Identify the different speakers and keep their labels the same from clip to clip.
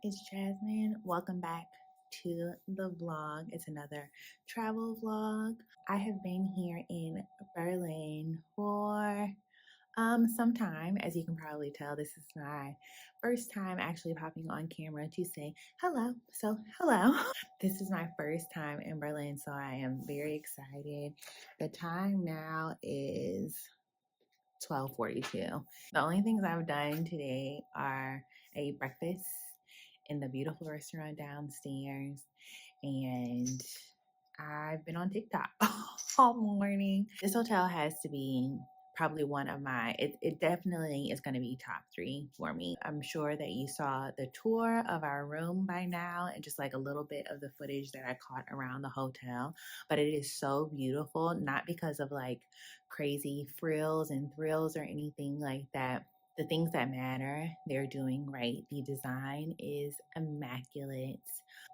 Speaker 1: it's Jasmine. Welcome back to the vlog. It's another travel vlog. I have been here in Berlin for some time. As you can probably tell, this is my first time actually popping on camera to say hello. So hello. This is my first time in Berlin, so I am very excited. The time now is 12:42. The only things I've done today are a breakfast in the beautiful restaurant downstairs, and I've been on TikTok all morning. This hotel has to be probably one of my, it definitely is going to be top 3 for me. I'm sure that you saw the tour of our room by now and just like a little bit of the footage that I caught around the hotel, but it is so beautiful, not because of like crazy frills and thrills or anything like that. The things that matter, they're doing right. The design is immaculate.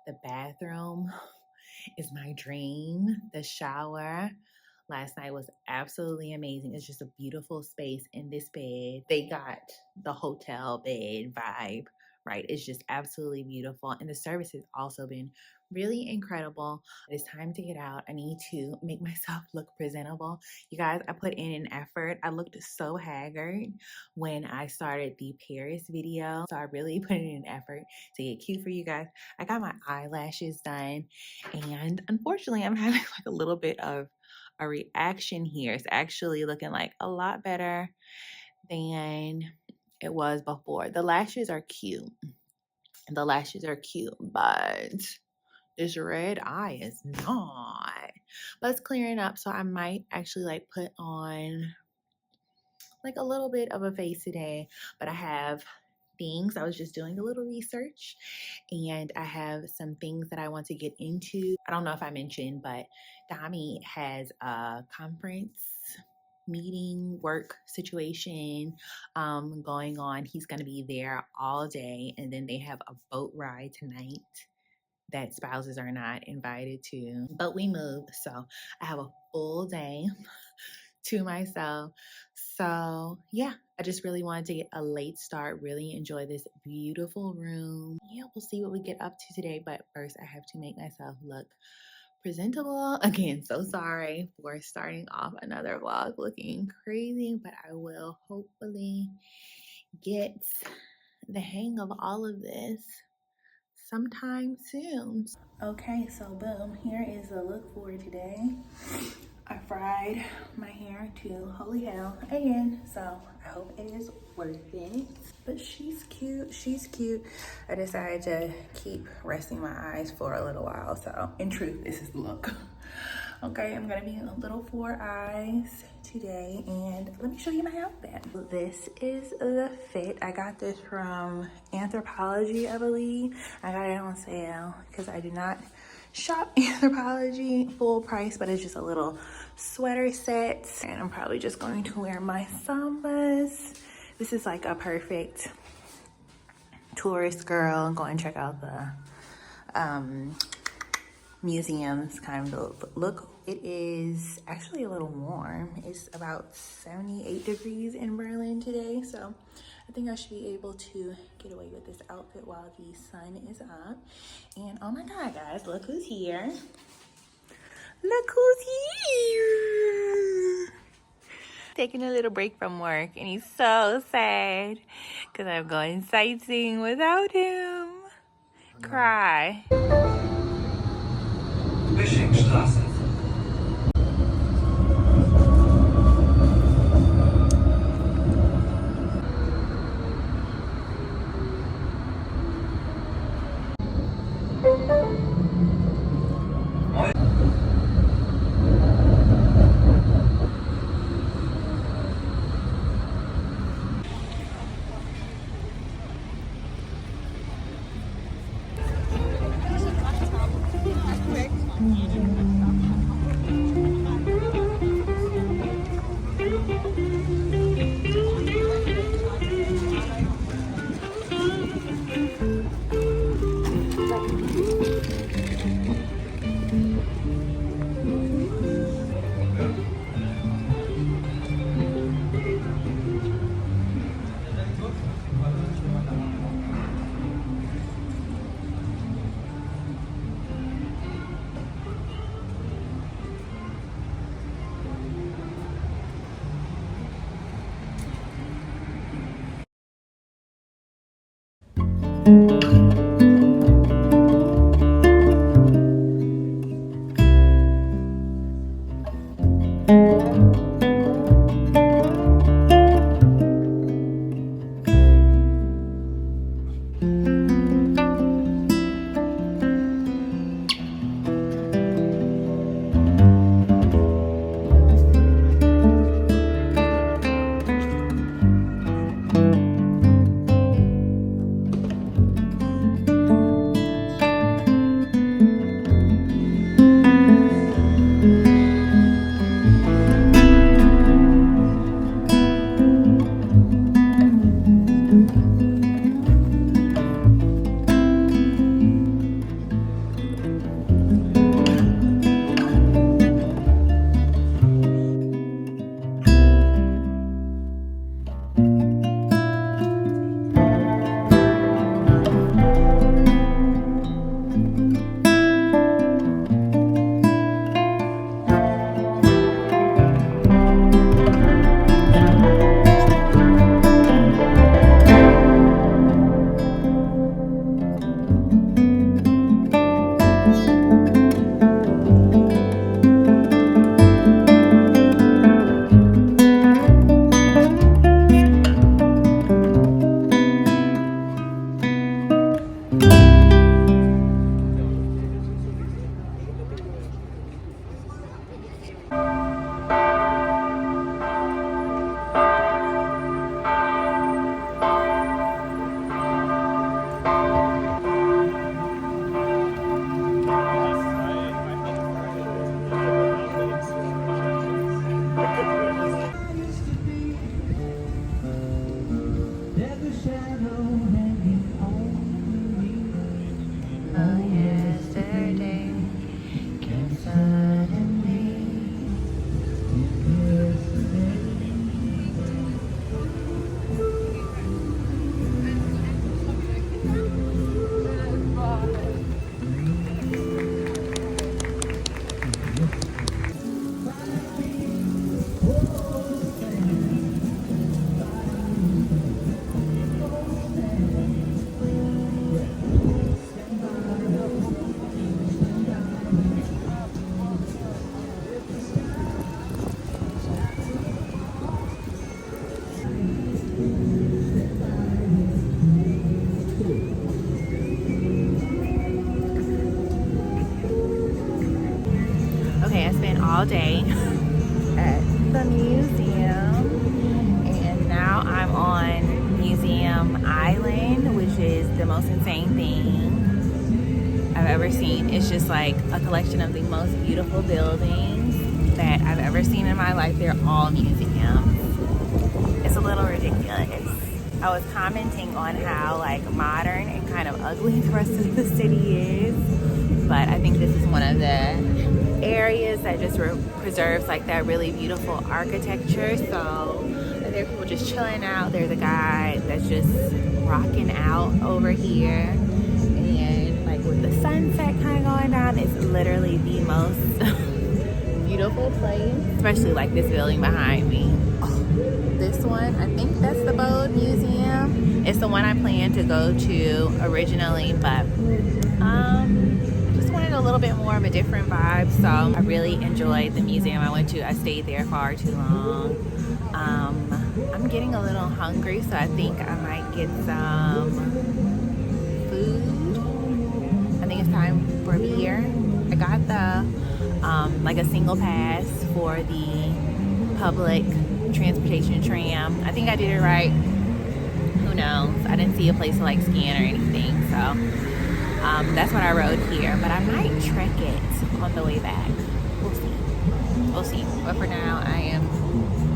Speaker 1: The bathroom is my dream. The shower last night was absolutely amazing. It's just a beautiful space in this bed. They got the hotel bed vibe, right? It's just absolutely beautiful. And the service has also been really incredible. It's time to get out. I need to make myself look presentable. You guys, I put in an effort. I looked so haggard when I started the Paris video. So I really put in an effort to get cute for you guys. I got my eyelashes done, and unfortunately I'm having like a little bit of a reaction here. It's actually looking like a lot better than it was before. The lashes are cute. But this red eye is not. But it's clearing up, so I might actually like put on like a little bit of a face today. But I have things. I was just doing a little research, and I have some things that I want to get into. I don't know if I mentioned, but Dami has a conference meeting work situation going on. He's going to be there all day, and then they have a boat ride tonight that spouses are not invited to, but we moved, so I have a full day to myself. So yeah, I just really wanted to get a late start, really enjoy this beautiful room. Yeah, we'll see what we get up to today, but first I have to make myself look presentable. Again, so sorry for starting off another vlog looking crazy, but I will hopefully get the hang of all of this sometime soon. Okay, so boom, here is the look for today. I fried my hair to holy hell again, so I hope it is worth it. But she's cute. I decided to keep resting my eyes for a little while, so in truth, this is the look. Okay, I'm gonna be a little 4 eyes today, and let me show you my outfit. This is the fit. I got this from Anthropologie, I believe. I got it on sale because I do not shop Anthropologie full price, but it's just a little sweater set, and I'm probably just going to wear my sambas. This is like a perfect tourist girl and go and check out the museums kind of look. It is actually a little warm. It's about 78 degrees in Berlin today, so I think I should be able to get away with this outfit while the sun is up. And oh my god, guys, look who's here. Look who's here. Taking a little break from work, and he's so sad because I'm going sightseeing without him. Cry.
Speaker 2: Straße.
Speaker 1: Okay, I spent all day at the museum, and now I'm on Museum Island, which is the most insane thing I've ever seen. It's just like a collection of the most beautiful buildings that I've ever seen in my life. They're all museums. It's a little ridiculous. I was commenting on how like modern and kind of ugly the rest of the city is, but I think this is one of the areas that just preserves like that really beautiful architecture. So there are people just chilling out. There's a guy that's just rocking out over here, and like with the sunset kind of going down, it's literally the most beautiful place. Especially like this building behind me. This one, I think that's the Bode Museum. It's the one I planned to go to originally, but just wanted a little bit more of a different vibe. So I really enjoyed the museum I went to. I stayed there far too long. I'm getting a little hungry, so I think I might get some food. I think it's time for beer. I got the like a single pass for the public transportation tram. I think I did it right. Who knows? I didn't see a place to like scan or anything, so that's what I rode here. But I might trek it on the way back. We'll see. We'll see. But for now, I am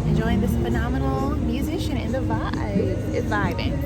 Speaker 1: enjoying this phenomenal musician and the vibe. It's vibing.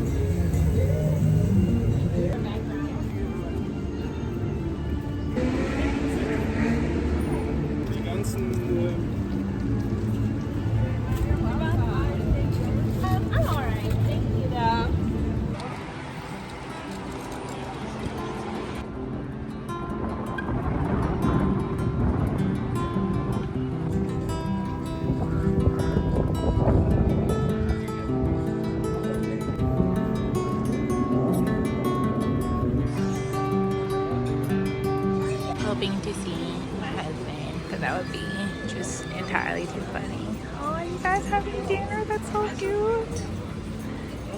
Speaker 1: guys having dinner? That's so cute.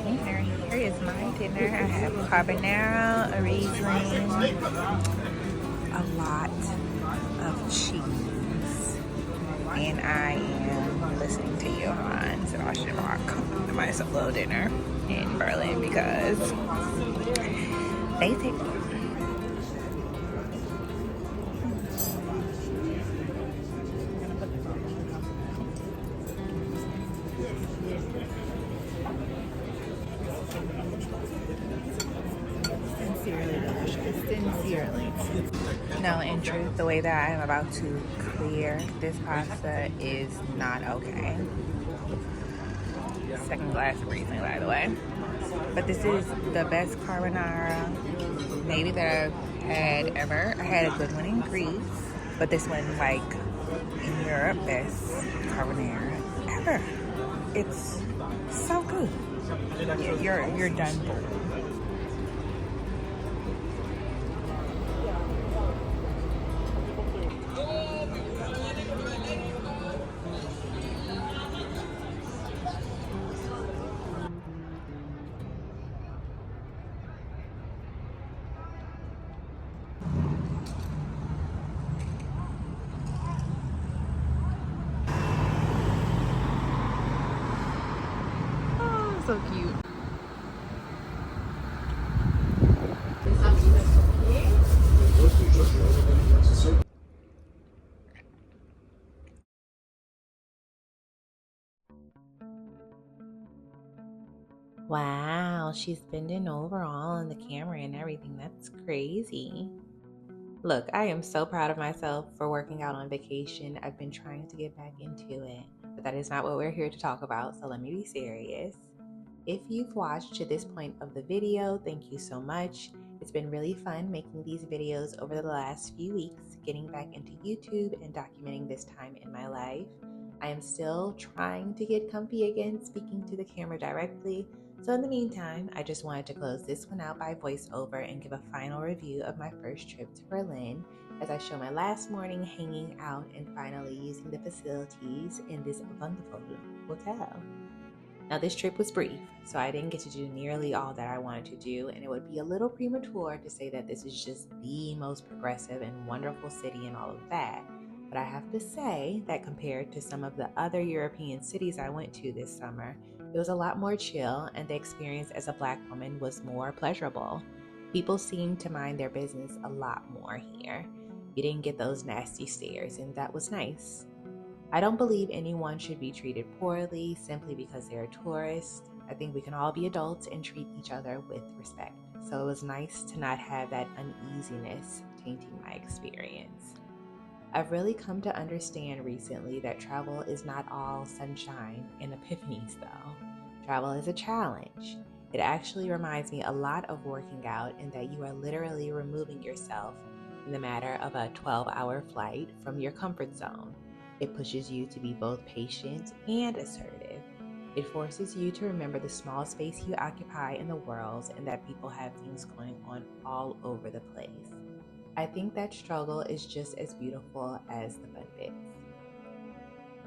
Speaker 1: Dinner. Here is my dinner. I have carbonara, a Riesling, a lot of cheese, and I am listening to Johann Sebastian Bach. My solo dinner in Berlin because basic. Sincerely delicious. Sincerely. No, in truth, the way that I'm about to clear this pasta is not okay. Second glass of Riesling, by the way. But this is the best carbonara maybe that I've had ever. I had a good one in Greece, but this one, like in Europe, best carbonara ever. It's so good. You're done for. So cute. Wow, she's bending over all on the camera and everything. That's crazy. Look, I am so proud of myself for working out on vacation. I've been trying to get back into it, but that is not what we're here to talk about, so let me be serious. If you've watched to this point of the video, thank you so much. It's been really fun making these videos over the last few weeks, getting back into YouTube and documenting this time in my life. I am still trying to get comfy again, speaking to the camera directly. So in the meantime, I just wanted to close this one out by voiceover and give a final review of my first trip to Berlin as I show my last morning hanging out and finally using the facilities in this wonderful hotel. Now this trip was brief, so I didn't get to do nearly all that I wanted to do, and it would be a little premature to say that this is just the most progressive and wonderful city and all of that. But I have to say that compared to some of the other European cities I went to this summer, it was a lot more chill, and the experience as a Black woman was more pleasurable. People seemed to mind their business a lot more here. You didn't get those nasty stares, and that was nice. I don't believe anyone should be treated poorly simply because they're a tourist. I think we can all be adults and treat each other with respect. So it was nice to not have that uneasiness tainting my experience. I've really come to understand recently that travel is not all sunshine and epiphanies though. Travel is a challenge. It actually reminds me a lot of working out in that you are literally removing yourself in the matter of a 12-hour flight from your comfort zone. It pushes you to be both patient and assertive. It forces you to remember the small space you occupy in the world and that people have things going on all over the place. I think that struggle is just as beautiful as the fun bits.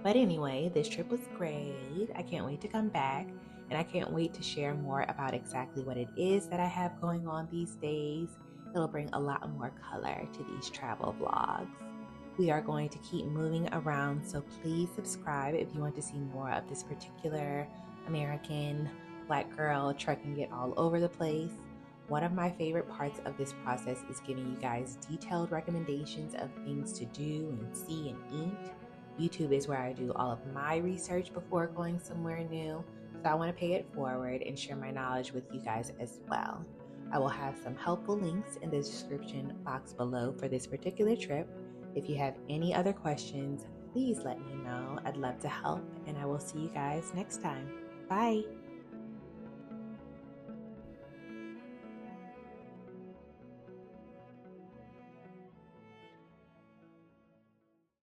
Speaker 1: But anyway, this trip was great. I can't wait to come back, and I can't wait to share more about exactly what it is that I have going on these days. It'll bring a lot more color to these travel vlogs. We are going to keep moving around, so please subscribe if you want to see more of this particular American Black girl trekking it all over the place. One of my favorite parts of this process is giving you guys detailed recommendations of things to do and see and eat. YouTube is where I do all of my research before going somewhere new, so I want to pay it forward and share my knowledge with you guys as well. I will have some helpful links in the description box below for this particular trip. If you have any other questions, please let me know. I'd love to help, and I will see you guys next time. Bye!